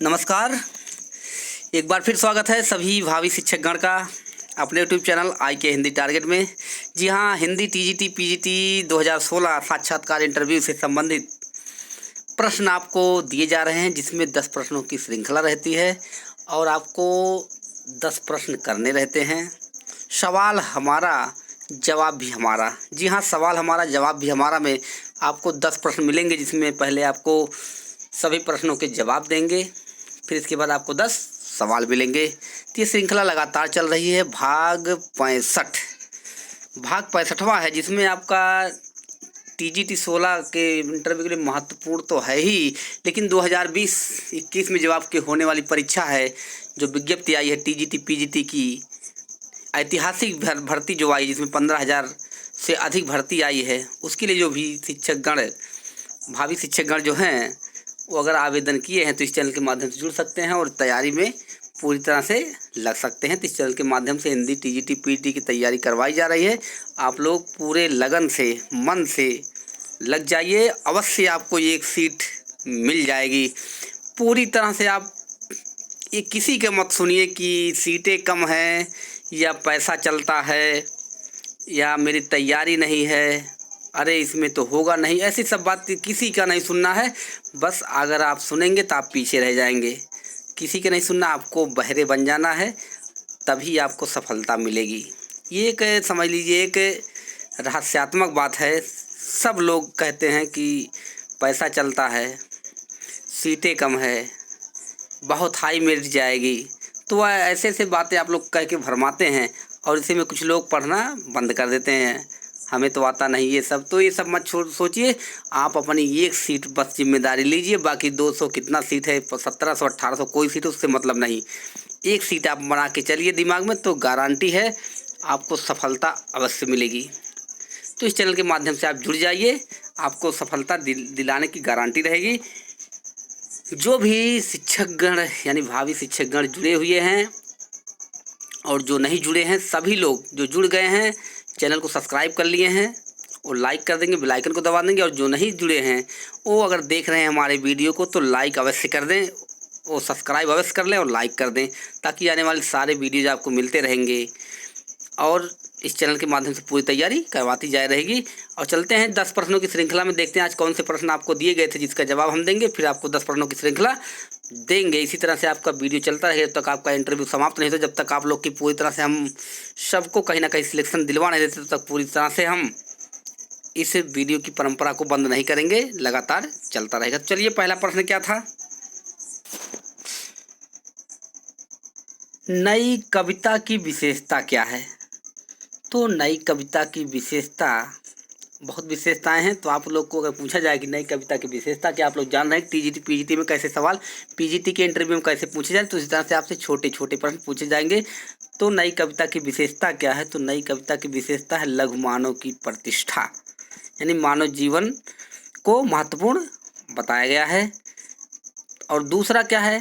नमस्कार। एक बार फिर स्वागत है सभी भावी शिक्षकगण का अपने यूट्यूब चैनल आई के हिंदी टारगेट में। जी हाँ, हिंदी टीजीटी पीजीटी 2016 साक्षात्कार इंटरव्यू से संबंधित प्रश्न आपको दिए जा रहे हैं, जिसमें 10 प्रश्नों की श्रृंखला रहती है और आपको 10 प्रश्न करने रहते हैं। सवाल हमारा जवाब भी हमारा। जी हाँ, सवाल हमारा जवाब भी हमारा में आपको 10 प्रश्न मिलेंगे, जिसमें पहले आपको सभी प्रश्नों के जवाब देंगे, फिर इसके बाद आपको 10 सवाल मिलेंगे। तो ये श्रृंखला लगातार चल रही है। भाग 65वां है, जिसमें आपका टीजीटी 16 के इंटरव्यू के लिए महत्वपूर्ण तो है ही, लेकिन 2020-21 में जो आपके होने वाली परीक्षा है, जो विज्ञप्ति आई है टीजीटी पीजीटी की ऐतिहासिक भर्ती जो आई, जिसमें 15,000 से अधिक भर्ती आई है, उसके लिए जो भी शिक्षकगण भावी शिक्षकगण जो हैं वो अगर आवेदन किए हैं तो इस चैनल के माध्यम से जुड़ सकते हैं और तैयारी में पूरी तरह से लग सकते हैं। तो इस चैनल के माध्यम से हिंदी टीजीटी पीजीटी की तैयारी करवाई जा रही है। आप लोग पूरे लगन से, मन से लग जाइए, अवश्य आपको एक सीट मिल जाएगी। पूरी तरह से आप ये किसी के मत सुनिए कि सीटें कम हैं या पैसा चलता है या मेरी तैयारी नहीं है, अरे इसमें तो होगा नहीं, ऐसी सब बात किसी का नहीं सुनना है। बस अगर आप सुनेंगे तो आप पीछे रह जाएंगे। किसी के नहीं सुनना, आपको बहरे बन जाना है, तभी आपको सफलता मिलेगी। ये एक समझ लीजिए एक रहस्यात्मक बात है। सब लोग कहते हैं कि पैसा चलता है, सीटें कम है, बहुत हाई मेरिट जाएगी, तो ऐसे ऐसे बातें आप लोग कह के भरमाते हैं और इसी में कुछ लोग पढ़ना बंद कर देते हैं। हमें तो आता नहीं ये सब, तो ये सब मत सोचिए। आप अपनी एक सीट बस जिम्मेदारी लीजिए, बाकी 200 कितना सीट है, 1700 1800 कोई सीट, उससे मतलब नहीं। एक सीट आप बना के चलिए दिमाग में, तो गारंटी है आपको सफलता अवश्य मिलेगी। तो इस चैनल के माध्यम से आप जुड़ जाइए, आपको सफलता दिलाने की गारंटी रहेगी। जो भी शिक्षकगण यानी भावी शिक्षकगण जुड़े हुए हैं और जो नहीं जुड़े हैं, सभी लोग जो जुड़ गए हैं चैनल को सब्सक्राइब कर लिए हैं और लाइक कर देंगे, बेल आइकन को दबा देंगे। और जो नहीं जुड़े हैं वो अगर देख रहे हैं हमारे वीडियो को तो लाइक अवश्य कर दें और सब्सक्राइब अवश्य कर लें और लाइक कर दें, ताकि आने वाले सारे वीडियोज आपको मिलते रहेंगे और इस चैनल के माध्यम से पूरी तैयारी करवाती जा रहेगी। और चलते हैं 10 प्रश्नों की श्रृंखला में, देखते हैं आज कौन से प्रश्न आपको दिए गए थे जिसका जवाब हम देंगे, फिर आपको 10 प्रश्नों की श्रृंखला देंगे। इसी तरह से आपका वीडियो चलता रहेगा जब तक आपका इंटरव्यू समाप्त नहीं होता। जब तक आप लोग की पूरी तरह से हम सबको कहीं ना कहीं सिलेक्शन दिलवा नहीं देते, तब तक पूरी तरह से हम इस वीडियो की परंपरा को बंद नहीं करेंगे, लगातार चलता रहेगा। चलिए, पहला प्रश्न क्या था? नई कविता की विशेषता क्या है? तो नई कविता की विशेषता, बहुत विशेषताएं हैं। तो आप लोग को अगर पूछा जाए कि नई कविता की विशेषता क्या, आप लोग जान रहे हैं टीजीटी पीजीटी में कैसे सवाल, पीजीटी के इंटरव्यू में कैसे पूछे जाए, तो इस तरह से आपसे छोटे छोटे प्रश्न पूछे जाएंगे। तो नई कविता की विशेषता क्या है? तो नई कविता की विशेषता है लघु मानव की प्रतिष्ठा, यानी मानव जीवन को महत्वपूर्ण बताया गया है। और दूसरा क्या है?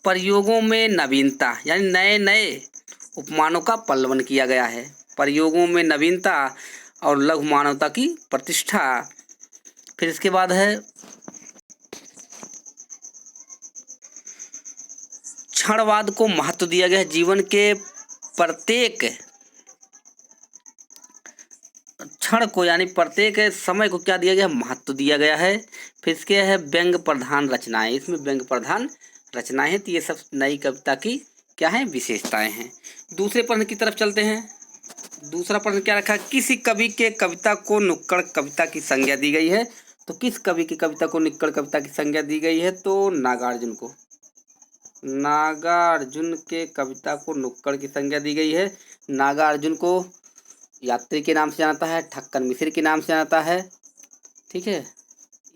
प्रयोगों में नवीनता, यानी नए नए उपमानों का पल्लवन किया गया है। प्रयोगों में नवीनता और लघु मानवता की प्रतिष्ठा। फिर इसके बाद है क्षणवाद को महत्व दिया गया है। जीवन के प्रत्येक क्षण को यानी प्रत्येक समय को क्या दिया गया है? महत्व दिया गया है। फिर इसके है व्यंग्य प्रधान रचनाएं, इसमें व्यंग्य प्रधान रचनाएं हैं। तो ये सब नई कविता की क्या है? विशेषताएं हैं। दूसरे प्रश्न की तरफ चलते हैं। दूसरा प्रश्न क्या रखा है? किसी कवि के कविता को नुक्कड़ कविता की संज्ञा दी गई है। तो किस कवि की कविता को नुक्कड़ कविता की संज्ञा दी गई है? तो नागार्जुन को। नागार्जुन के कविता को नुक्कड़ की संज्ञा दी गई है। नागार्जुन को यात्री के नाम से जाना जाता है, ठक्कर मिश्र के नाम से जाना जाता है, ठीक है,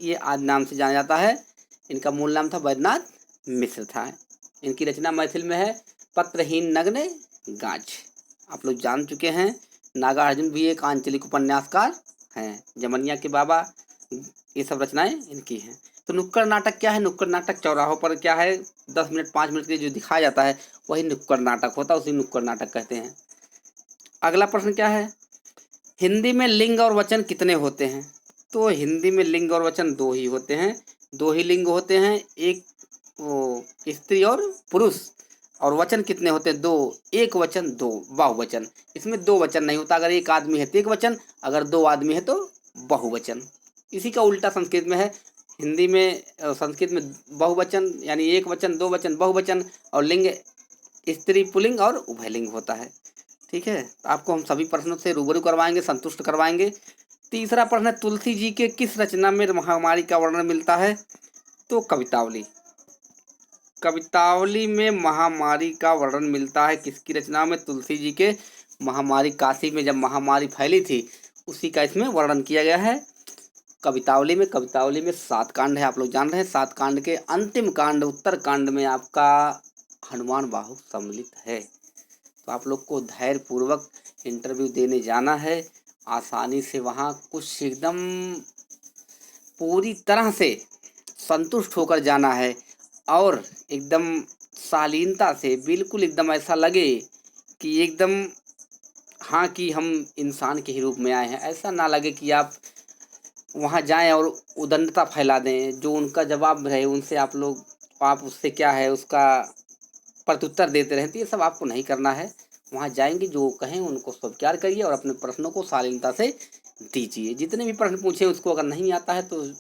ये आदि नाम से जाना जाता है। इनका मूल नाम था वैद्यनाथ मिश्र था। इनकी रचना मैथिल में है पत्रहीन नग्न गाछ, आप लोग जान चुके हैं। नागार्जुन भी एक आंचलिक उपन्यासकार हैं। जमनिया के बाबा, ये सब रचनाएं इनकी हैं। तो नुक्कड़ नाटक क्या है? नुक्कड़ नाटक चौराहों पर क्या है 10 मिनट 5 मिनट के लिए जो दिखाया जाता है वही नुक्कड़ नाटक होता है, उसी नुक्कड़ नाटक कहते हैं। अगला प्रश्न क्या है? हिंदी में लिंग और वचन कितने होते हैं? तो हिंदी में लिंग और वचन 2 ही होते हैं। 2 ही लिंग होते हैं, एक वो स्त्री और पुरुष, और वचन कितने होते हैं? दो। एक वचन, दो बहुवचन। इसमें दो वचन नहीं होता। अगर एक आदमी है तो एक वचन, अगर दो आदमी है तो बहुवचन। इसी का उल्टा संस्कृत में है। हिंदी में संस्कृत में बहुवचन यानी एक वचन, दो वचन, बहुवचन, और लिंग स्त्री पुल्लिंग और उभयलिंग होता है। ठीक है, तो आपको हम सभी प्रश्नों से रूबरू करवाएंगे, संतुष्ट करवाएंगे। तीसरा प्रश्न है, तुलसी जी के किस रचना में महामारी का वर्णन मिलता है? तो कवितावली। कवितावली में महामारी का वर्णन मिलता है। किसकी रचना में? तुलसी जी के। महामारी, काशी में जब महामारी फैली थी उसी का इसमें वर्णन किया गया है कवितावली में। कवितावली में 7 कांड है, आप लोग जान रहे हैं। 7 कांड के अंतिम कांड, उत्तर कांड में आपका हनुमान बाहु सम्मिलित है। तो आप लोग को धैर्य पूर्वक इंटरव्यू देने जाना है, आसानी से वहाँ कुछ एकदम पूरी तरह से संतुष्ट होकर जाना है, और एकदम शालीनता से, बिल्कुल एकदम ऐसा लगे कि एकदम हाँ कि हम इंसान के ही रूप में आए हैं। ऐसा ना लगे कि आप वहाँ जाएं और उद्दंडता फैला दें। जो उनका जवाब रहे उनसे आप उससे क्या है उसका प्रत्युत्तर देते रहें, तो ये सब आपको नहीं करना है। वहाँ जाएंगे, जो कहें उनको स्वीकार करिए और अपने प्रश्नों को शालीनता से दीजिए। जितने भी प्रश्न पूछे उसको अगर नहीं आता है तो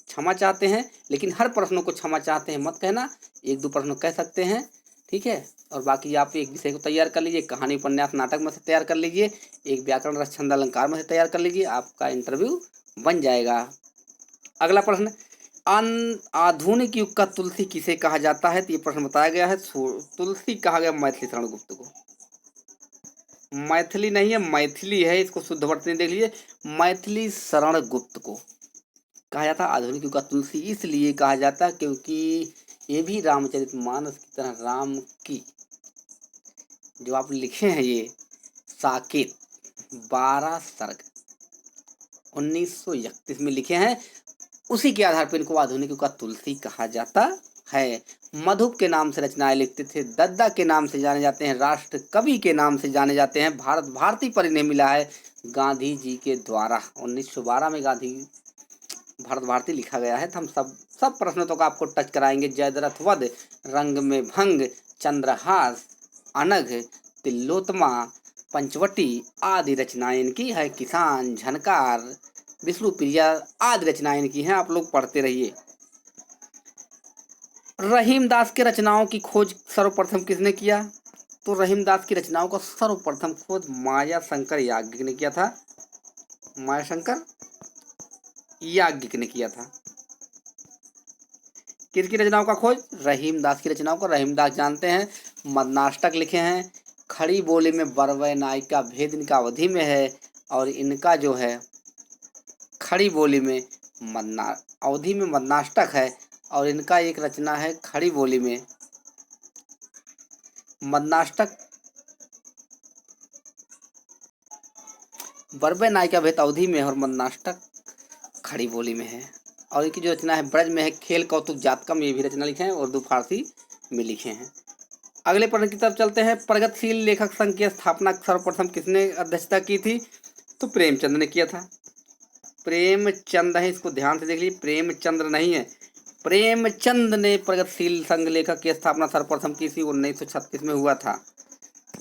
क्षमा चाहते हैं, लेकिन हर प्रश्नों को क्षमा चाहते हैं मत कहना। 1-2 प्रश्न कह सकते हैं, ठीक है। और बाकी आप एक विषय को तैयार कर लीजिए, कहानी, उपन्यास, नाटक में से तैयार कर लीजिए, एक व्याकरण, रस, छंद, अलंकार में से तैयार कर लीजिए, आपका इंटरव्यू बन जाएगा। अगला प्रश्न, आधुनिक युग का तुलसी किसे कहा जाता है? तो ये प्रश्न बताया गया है। तुलसी कहा गया मैथिली शरण गुप्त को। मैथिली नहीं है, मैथिली है, इसको शुद्ध वर्त में देख लीजिए। मैथिली शरण गुप्त को कहा जाता है आधुनिक युग का तुलसी। इसलिए कहा जाता है क्योंकि ये भी रामचरितमानस की तरह राम की जो आप लिखे हैं ये साकेत 12 सर्ग 1931 में लिखे हैं, उसी के आधार पर इनको आधुनिक युग का तुलसी कहा जाता है। मधुप के नाम से रचनाएं लिखते थे, दद्दा के नाम से जाने जाते हैं, राष्ट्र कवि के नाम से जाने जाते हैं। भारत भारती पर इन्हें मिला है गांधी जी के द्वारा। 1912 में गांधी भारत भारती लिखा गया है। तो हम सब प्रश्नों तो आपको टच कराएंगे। जयद्रथ वध, रंग में भंग, चंद्रहास, अनघ, तिलोत्तमा, पंचवटी आदि रचनाएं इनकी है। किसान, झनकार, विष्णु प्रिया आदि रचनाएं इनकी हैं। आप लोग पढ़ते रहिए। रहीमदास के रचनाओं की खोज सर्वप्रथम किसने किया? तो रहीमदास की रचनाओं का सर्वप्रथम खोज माया शंकर याज्ञिक ने किया था। माया शंकर याज्ञिक ने किया था। किसकी रचनाओं का खोज? रहीमदास की रचनाओं का। रहीमदास जानते हैं मदनाष्टक लिखे हैं। खड़ी बोली में बरवै नायिका भेद इनका अवधि में है, और इनका जो है खड़ी बोली में अवधि में मदनाष्टक है, और इनका एक रचना है खड़ी बोली में मदनाष्टक। बरवै नायिका भेद अवधि में है और मदनाष्टक खड़ी बोली में है। और इनकी जो रचना है ब्रज में है खेल कौतुक जातकम, ये भी रचना लिखे हैं, उर्दू फारसी में लिखे हैं। अगले प्रश्न की तरफ चलते हैं। प्रगतिशील लेखक संघ की स्थापना सर्वप्रथम किसने अध्यक्षता की थी? तो प्रेमचंद ने किया था। प्रेमचंद है, इसको ध्यान से देख लीजिए, प्रेमचंद्र नहीं है। प्रेमचंद ने प्रगतिशील संघ लेखक की स्थापना सर्वप्रथम की थी, 1936 में हुआ था।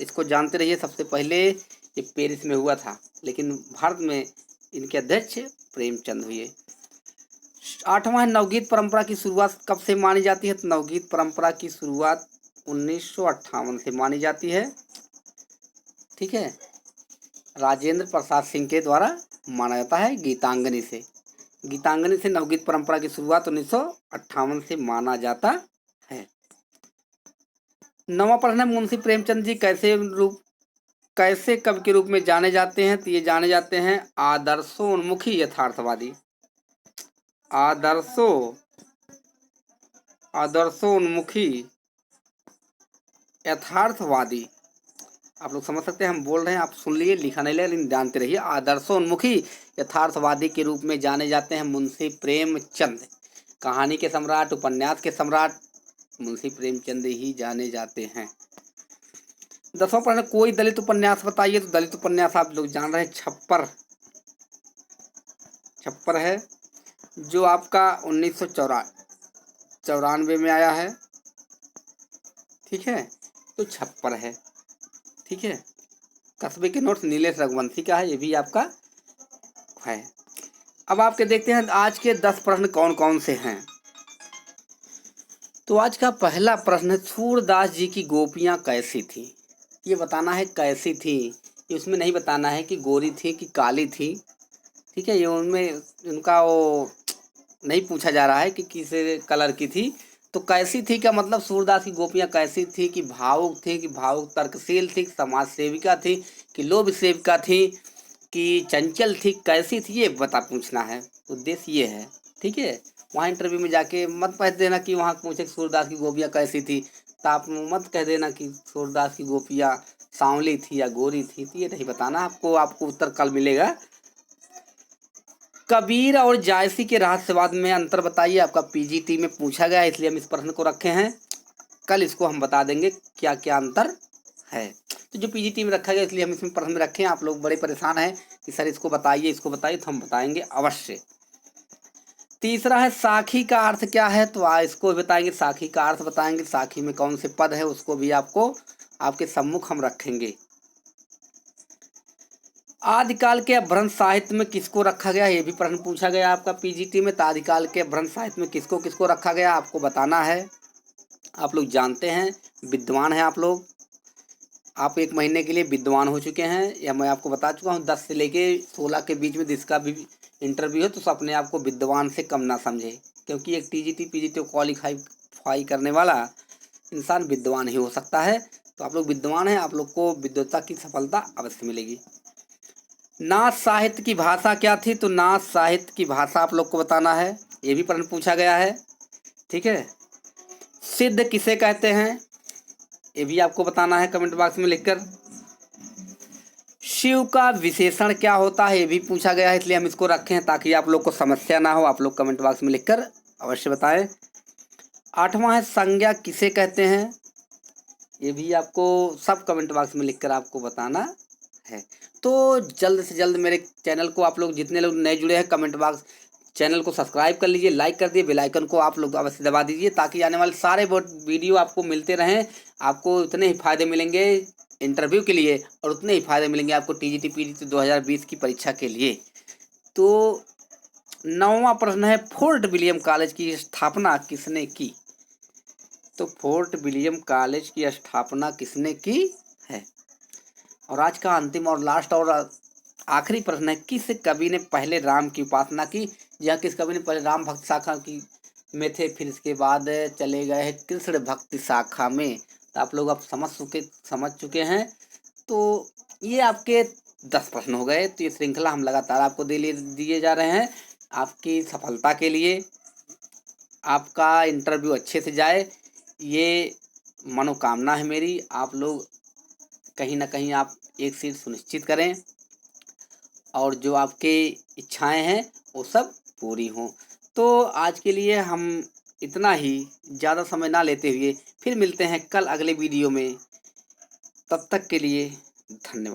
इसको जानते रहिए। सबसे पहले ये पेरिस में हुआ था, लेकिन भारत में इनके अध्यक्ष प्रेमचंद हुए। 8वां है, नवगीत परंपरा की शुरुआत कब से मानी जाती है? तो नवगीत परंपरा की शुरुआत 1958 से मानी जाती है। ठीक है, राजेंद्र प्रसाद सिंह के द्वारा माना जाता है, गीतांजलि से। गीतांजलि से नवगीत परंपरा की शुरुआत 1958 से माना जाता है। 9वां प्रश्न है, मुंशी प्रेमचंद जी कैसे कवि के रूप में जाने जाते हैं? तो ये जाने जाते हैं आदर्शोन्मुखी यथार्थवादी। आदर्शोन्मुखी यथार्थवादी। आप लोग समझ सकते हैं, हम बोल रहे हैं, आप सुन लिए, लिखा नहीं ले, लेकिन जानते रहिए। आदर्शोन्मुखी यथार्थवादी के रूप में जाने जाते हैं मुंशी प्रेमचंद। कहानी के सम्राट, उपन्यास के सम्राट मुंशी प्रेमचंद ही जाने जाते हैं। 10वां प्रश्न, कोई दलित उपन्यास बताइए। तो दलित उपन्यास आप लोग जान रहे हैं छप्पर है, जो आपका 1994 में आया है। ठीक है, तो छप्पर है। ठीक है, कस्बे के नोट्स नीलेश रघुवंशी का है, ये भी आपका है। अब आपके देखते हैं आज के 10 प्रश्न कौन कौन से हैं। तो आज का पहला प्रश्न है, सूरदास जी की गोपियाँ कैसी थी। ये बताना है कैसी थी, ये उसमें नहीं बताना है कि गोरी थी कि काली थी। ठीक है, ये उनमें उनका वो नहीं पूछा जा रहा है कि किस कलर की थी। तो कैसी थी का मतलब सूरदास की गोपियाँ कैसी थी, कि भावुक थी, कि भावुक तर्कशील थी, समाज सेविका थी, कि लोभ सेविका थी, कि चंचल थी, कैसी थी, ये बता पूछना है। उद्देश्य ये है। ठीक है, वहाँ इंटरव्यू में जाके मत कह देना कि वहाँ पूछे कि सूरदास की गोपियाँ कैसी थी, तो आप मत कह देना कि सूरदास की गोपियाँ सांवली थी या गोरी थी, तो ये नहीं बताना आपको। आपको उत्तर कल मिलेगा। कबीर और जायसी के रहस्यवाद में अंतर बताइए, आपका पीजीटी में पूछा गया है, इसलिए हम इस प्रश्न को रखे हैं। कल इसको हम बता देंगे क्या क्या अंतर है। तो जो पीजीटी में रखा गया इसलिए हम इसमें प्रश्न में रखे हैं। आप लोग बड़े परेशान हैं कि सर इसको बताइए इसको बताइए, तो हम बताएंगे अवश्य। तीसरा है साखी का अर्थ क्या है, तो इसको भी बताएंगे, साखी का अर्थ बताएंगे, साखी में कौन से पद है उसको भी आपको आपके सम्मुख हम रखेंगे। आदिकाल के अपभ्रंश साहित्य में किसको रखा गया, ये भी प्रश्न पूछा गया आपका पीजीटी में। तो आदिकाल के अपभ्रंश साहित्य में किसको किसको रखा गया आपको बताना है। आप लोग जानते हैं, विद्वान हैं आप लोग, आप 1 महीने के लिए विद्वान हो चुके हैं, या मैं आपको बता चुका हूँ 10 से लेके 16 के बीच में जिसका भी इंटरव्यू है तो अपने आप को विद्वान से कम ना समझे, क्योंकि एक टीजीटी पीजीटी क्वालिफाई करने वाला इंसान विद्वान ही हो सकता है। तो आप लोग विद्वान हैं, आप लोग को विद्वता की सफलता अवश्य मिलेगी। नाथ साहित्य की भाषा क्या थी, तो नाथ साहित्य की भाषा आप लोग को बताना है, ये भी प्रश्न पूछा गया है। ठीक है, सिद्ध किसे कहते हैं, ये भी आपको बताना है कमेंट बॉक्स में लिखकर। शिव का विशेषण क्या होता है, ये भी पूछा गया है, इसलिए हम इसको रखे हैं ताकि आप लोग को समस्या ना हो। आप लोग कमेंट बॉक्स में लिखकर अवश्य बताएं। 8वां है संज्ञा किसे कहते हैं, ये भी आपको सब कमेंट बॉक्स में लिखकर आपको बताना है। तो जल्द से जल्द मेरे चैनल को आप लोग जितने लोग नए जुड़े हैं कमेंट बॉक्स चैनल को सब्सक्राइब कर लीजिए, लाइक कर दिए, बेल आइकन को आप लोग अवश्य दबा दीजिए ताकि आने वाले सारे वीडियो आपको मिलते रहें। आपको उतने ही फायदे मिलेंगे इंटरव्यू के लिए और उतने ही फायदे मिलेंगे आपको टीजीटी पीजीटी 2020 की परीक्षा के लिए। तो 9वां प्रश्न है, फोर्ट विलियम कॉलेज की स्थापना किसने की, तो फोर्ट विलियम कॉलेज की स्थापना किसने की है। और आज का अंतिम और लास्ट और आखिरी प्रश्न है, किस कवि ने पहले राम की उपासना की, या किस कवि ने पहले राम भक्त शाखा की में थे, फिर इसके बाद चले गए हैं कृष्ण भक्ति शाखा में। तो आप लोग अब समझ चुके हैं। तो ये आपके 10 प्रश्न हो गए। तो ये श्रृंखला हम लगातार आपको दिए जा रहे हैं आपकी सफलता के लिए, आपका इंटरव्यू अच्छे से जाए, ये मनोकामना है मेरी। आप लोग कहीं ना कहीं आप एक सीट सुनिश्चित करें और जो आपके इच्छाएं हैं वो सब पूरी हों। तो आज के लिए हम इतना ही, ज़्यादा समय ना लेते हुए फिर मिलते हैं कल अगले वीडियो में। तब तक के लिए धन्यवाद।